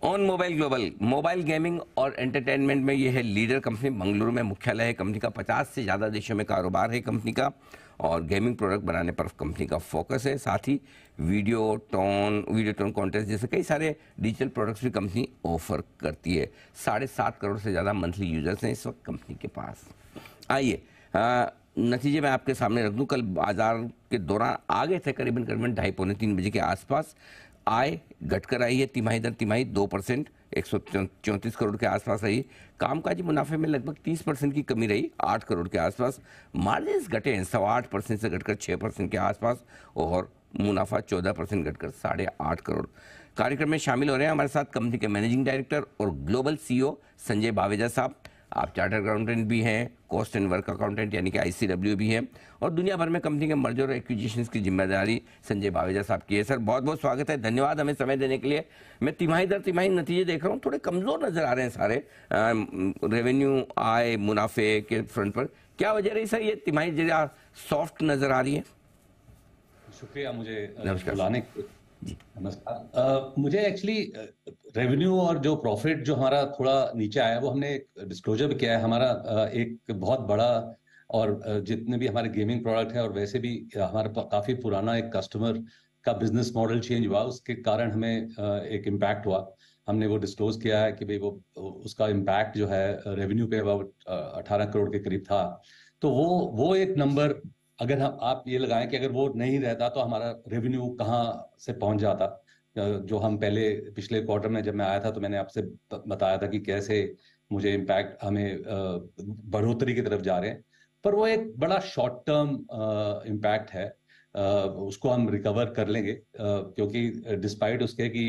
On mobile global mobile gaming और entertainment में ये है लीडर कंपनी। बेंगलुरु में मुख्यालय है कंपनी का। 50 से ज़्यादा देशों में कारोबार है कंपनी का और गेमिंग प्रोडक्ट बनाने पर कंपनी का फोकस है। साथ ही वीडियो टोन कॉन्टेस्ट जैसे कई सारे डिजिटल प्रोडक्ट्स भी कंपनी ऑफर करती है। 7.5 करोड़ से ज़्यादा मंथली यूजर्स हैं इस वक्त कंपनी के पास। आइए नतीजे मैं आपके सामने रख दूं। कल बाजार के दौरान आ गए थे करीबन 2:30-3 बजे के आसपास। आय घटकर आई है तिमाही दर तिमाही 2%, 134 करोड़ के आसपास रही। कामकाजी मुनाफे में लगभग 30% की कमी रही, 8 करोड़ के आसपास। मार्जिन घटे हैं 8.25% से घटकर 6% के आसपास और मुनाफा 14% घटकर 8.5 करोड़। कार्यक्रम में शामिल हो रहे हैं हमारे साथ कंपनी के मैनेजिंग डायरेक्टर और ग्लोबल सीईओ संजय बावेजा साहब। आप चार्टर्ड अकाउंटेंट भी हैं, कॉस्ट एंड वर्क अकाउंटेंट यानी कि ICW भी हैं और दुनिया भर में कंपनी के मर्जर और एक्विजिशंस की जिम्मेदारी संजय बावेजा साहब की है। सर बहुत बहुत स्वागत है, धन्यवाद हमें समय देने के लिए। मैं तिमाही दर तिमाही नतीजे देख रहा हूँ, थोड़े कमज़ोर नज़र आ रहे हैं सारे रेवेन्यू आय मुनाफे के फ्रंट पर। क्या वजह रही सर ये तिमाही जरा सॉफ्ट नज़र आ रही है? शुक्रिया मुझे नमस्कार जी। नमस्कार। मुझे एक्चुअली रेवेन्यू और जो प्रॉफिट जो हमारा थोड़ा नीचे आया वो हमने डिस्क्लोजर भी किया है। हमारा एक बहुत बड़ा और जितने भी हमारे गेमिंग प्रोडक्ट है और वैसे भी हमारा काफी पुराना एक कस्टमर का बिजनेस मॉडल चेंज हुआ, उसके कारण हमें एक इम्पैक्ट हुआ। हमने वो डिस्क्लोज किया है कि भाई वो उसका इम्पैक्ट जो है रेवेन्यू पे अबाउट 18 करोड़ के करीब था। तो वो एक नंबर अगर हम आप ये लगाएं कि अगर वो नहीं रहता तो हमारा रेवेन्यू कहाँ से पहुंच जाता। जो हम पहले पिछले क्वार्टर में जब मैं आया था तो मैंने आपसे बताया था कि कैसे मुझे इम्पैक्ट हमें बढ़ोतरी की तरफ जा रहे हैं, पर वो एक बड़ा शॉर्ट टर्म इम्पैक्ट है। उसको हम रिकवर कर लेंगे क्योंकि डिस्पाइट उसके कि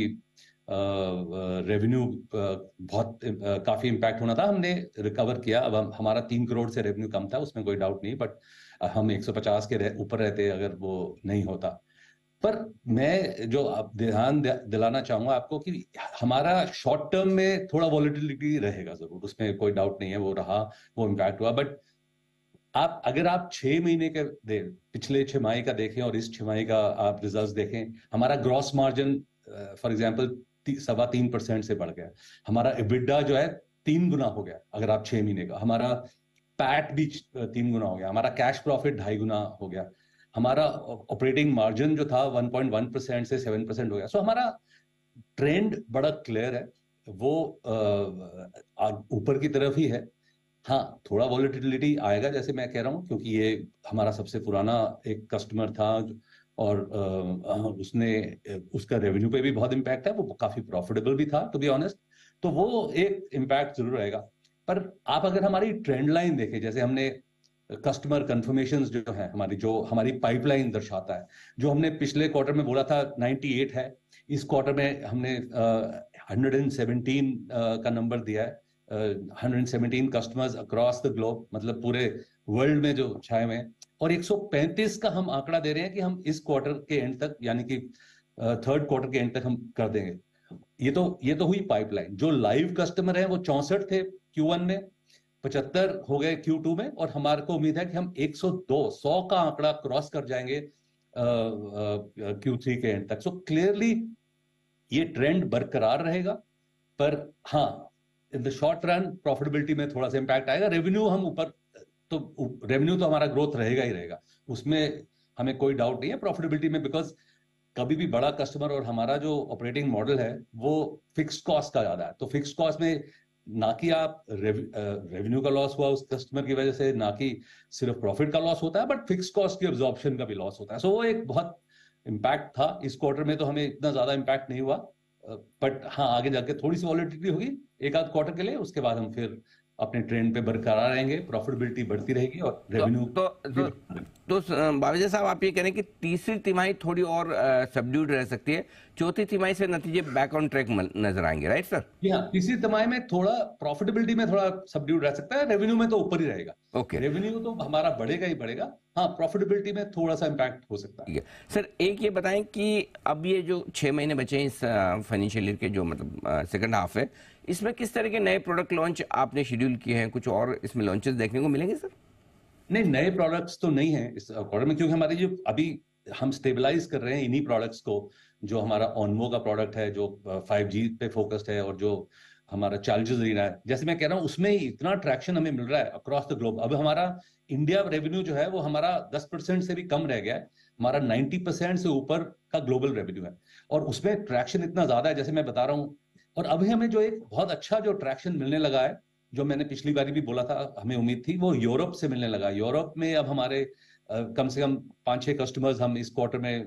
रेवेन्यू बहुत काफी इम्पैक्ट होना था, हमने रिकवर किया। अब हमारा 3 करोड़ से रेवेन्यू कम था, उसमें कोई डाउट नहीं, बट हम 150 के ऊपर रहते अगर वो नहीं होता। पर मैं जो आप ध्यान दिलाना चाहूंगा आपको कि हमारा शॉर्ट टर्म में थोड़ा वॉलेटिलिटी रहेगा जरूर, उसमें कोई डाउट नहीं है, वो रहा, वो इम्पैक्ट हुआ। बट अगर आप 6 महीने के पिछले 6 माही का देखें और इस 6 माही का आप रिजल्ट्स देखें, हमारा ग्रॉस मार्जिन फॉर एग्जांपल 3.25% से बढ़ गया। हमारा EBITDA जो है 3 गुना हो गया अगर आप 6 महीने का। हमारा पैट भी 3 गुना हो गया। हमारा कैश प्रॉफिट 2.5 गुना हो गया। हमारा ऑपरेटिंग मार्जिन जो था 1.1% से 7% हो गया। सो हमारा ट्रेंड बड़ा क्लियर है, वो ऊपर की तरफ ही है। हाँ, थोड़ा वॉलेटिलिटी आएगा जैसे मैं कह रहा हूँ, क्योंकि ये हमारा सबसे पुराना एक कस्टमर था और उसने उसका रेवेन्यू पे भी बहुत इम्पैक्ट है। वो काफी प्रॉफिटेबल भी था टू बी ऑनेस्ट, तो वो एक इम्पैक्ट जरूर रहेगा। पर आप अगर हमारी ट्रेंड लाइन देखें, जैसे हमने कस्टमर कंफर्मेशन जो है हमारी, जो हमारी पाइपलाइन दर्शाता है, जो हमने पिछले क्वार्टर में बोला था 98 है, इस क्वार्टर में हमने 117 का नंबर दिया है। 117 कस्टमर्स अक्रॉस द ग्लोब, मतलब पूरे वर्ल्ड में जो छाए हुए हैं। और 135 का हम आंकड़ा दे रहे हैं कि हम इस क्वार्टर के एंड तक, यानी कि थर्ड क्वार्टर के एंड तक हम कर देंगे। ये तो हुई पाइपलाइन। जो लाइव कस्टमर है वो 64 थे Q1 में, 75 हो गए Q2 में, और हमारे को उम्मीद है कि हम 100 का आंकड़ा क्रॉस कर जाएंगे Q3 के एंड तक। सो क्लियरली ये ट्रेंड बरकरार रहेगा। पर हाँ, in the short run profitability में थोड़ा सा इंपैक्ट आएगा। रेवेन्यू हम ऊपर, तो रेवेन्यू तो हमारा ग्रोथ रहेगा ही रहेगा, उसमें हमें कोई डाउट नहीं है। प्रॉफिटेबिलिटी में बिकॉज कभी भी बड़ा कस्टमर और हमारा जो ऑपरेटिंग मॉडल है वो फिक्स्ड कॉस्ट का ज्यादा है, तो फिक्स्ड कॉस्ट में ना कि आप रेवेन्यू का लॉस हुआ उस कस्टमर की वजह से, ना कि सिर्फ प्रॉफिट का लॉस होता है, बट फिक्स्ड कॉस्ट की अब्जॉर्प्शन का भी लॉस होता है। सो वो एक बहुत इम्पैक्ट था। इस क्वार्टर में तो हमें इतना ज्यादा इम्पैक्ट नहीं हुआ, बट हाँ, आगे जाके थोड़ी सी वॉलेटिलिटी होगी एक आध क्वार्टर के लिए। उसके बाद हम फिर अपने ट्रेंड पे बरकरार रहेंगे, प्रॉफिटेबिलिटी बढ़ती रहेगी और रेवेन्यू तो बावेजा साहब आप ये कह रहे हैं कि तीसरी तिमाही थोड़ी और सबड्यूड रह सकती है, चौथी तिमाही से नतीजे बैक ऑन ट्रैक नजर आएंगे, राइट सर? जी हाँ, तीसरी तिमाही में थोड़ा प्रॉफिटेबिलिटी में थोड़ा सबड्यूड रह सकता है, रेवेन्यू में तो ऊपर ही रहेगा। ओके, रेवेन्यू तो हमारा बढ़ेगा ही बढ़ेगा। हाँ, प्रॉफिटेबिलिटी में थोड़ा सा इम्पैक्ट हो सकता है। सर एक ये बताएं कि अब ये जो 6 महीने बचे हैं इस फाइनेंशियल ईयर के, जो मतलब सेकंड हाफ है, इसमें किस तरह के नए प्रोडक्ट लॉन्च आपने शेड्यूल किए हैं? कुछ और इसमें लॉन्चेस देखने को मिलेंगे सर? नहीं, नए प्रोडक्ट्स तो नहीं है इस क्वार्टर में, क्योंकि हमारी जो अभी हम स्टेबलाइज कर रहे हैं इन्हीं प्रोडक्ट्स को, जो हमारा ऑनमो का प्रोडक्ट है जो 5G पे फोकस्ड है, और जो हमारा चैलेंजेस एरिया है, जैसे मैं कह रहा हूँ उसमें ही इतना ट्रैक्शन हमें मिल रहा है अक्रॉस द ग्लोब। अब हमारा इंडिया रेवेन्यू जो है वो हमारा 10% से भी कम रह गया है, हमारा 90% से ऊपर का ग्लोबल रेवेन्यू है, और उसमें ट्रैक्शन इतना ज्यादा है जैसे मैं बता रहा हूँ। और अभी हमें जो एक बहुत अच्छा जो ट्रैक्शन मिलने लगा है, जो मैंने पिछली बारी भी बोला था हमें उम्मीद थी, वो यूरोप से मिलने लगा। यूरोप में अब हमारे कम से कम 5-6 कस्टमर्स हम इस क्वार्टर में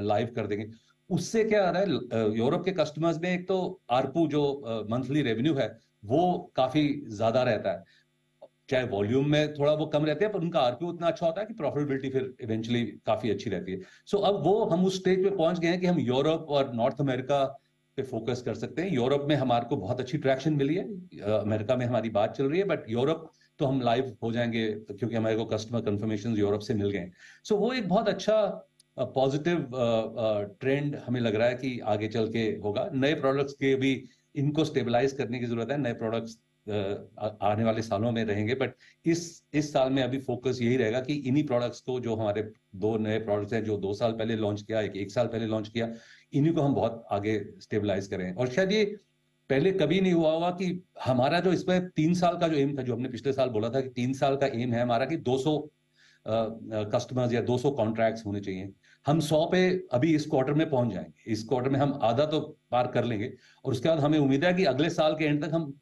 लाइव कर देंगे। उससे क्या आ रहा है, यूरोप के कस्टमर्स में एक तो आरपू जो मंथली रेवेन्यू है वो काफी ज्यादा रहता है, चाहे वॉल्यूम में थोड़ा वो कम रहते हैं, पर उनका आरपीओ उतना अच्छा होता है कि प्रॉफिटेबिलिटी फिर इवेंचुअली काफी अच्छी रहती है। सो अब वो हम उस स्टेज पे पहुंच गए हैं कि हम यूरोप और नॉर्थ अमेरिका पे फोकस कर सकते हैं। यूरोप में हमारे को बहुत अच्छी ट्रैक्शन मिली है, अमेरिका में हमारी बात चल रही है, बट यूरोप तो हम लाइव हो जाएंगे क्योंकि हमारे को कस्टमर कंफर्मेशन यूरोप से मिल गए। सो वो एक बहुत अच्छा पॉजिटिव ट्रेंड हमें लग रहा है कि आगे चल के होगा। नए प्रोडक्ट्स के भी इनको स्टेबलाइज करने की जरूरत है, नए प्रोडक्ट्स आने वाले सालों में रहेंगे, बट इस साल में अभी फोकस यही रहेगा कि इन्हीं प्रोडक्ट्स को, जो हमारे 2 नए प्रोडक्ट्स हैं जो 2 साल पहले लॉन्च किया, एक साल पहले लॉन्च किया, इन्हीं को हम बहुत आगे स्टेबलाइज करें। और शायद ये पहले कभी नहीं हुआ होगा कि हमारा जो इसमें 3 साल का जो एम था, जो हमने पिछले साल बोला था कि 3 साल का एम है हमारा कि 200 कस्टमर्स या 200 कॉन्ट्रैक्ट्स होने चाहिए, हम 100 पे अभी इस क्वार्टर में पहुंच जाएंगे। इस क्वार्टर में हम आधा तो पार कर लेंगे, और उसके बाद हमें उम्मीद है कि अगले साल के एंड तक हम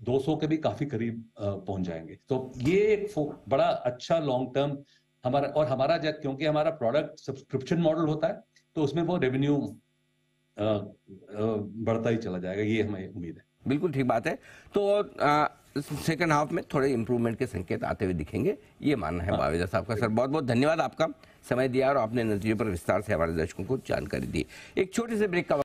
200 के भी काफी करीब पहुंच जाएंगे। तो ये एक बड़ा अच्छा लॉन्ग टर्म हमारा, और हमारा क्योंकि हमारा प्रोडक्ट सब्सक्रिप्शन मॉडल होता है तो उसमें वो रेवेन्यू बढ़ता ही चला जाएगा, ये हमें उम्मीद है। बिल्कुल ठीक बात है। तो सेकंड हाफ में थोड़े इंप्रूवमेंट के संकेत आते हुए दिखेंगे, ये मानना है बावेजा साहब का। सर बहुत बहुत धन्यवाद, आपका समय दिया और आपने नतीजों पर विस्तार से हमारे दर्शकों को जानकारी दी। एक छोटे से ब्रेक का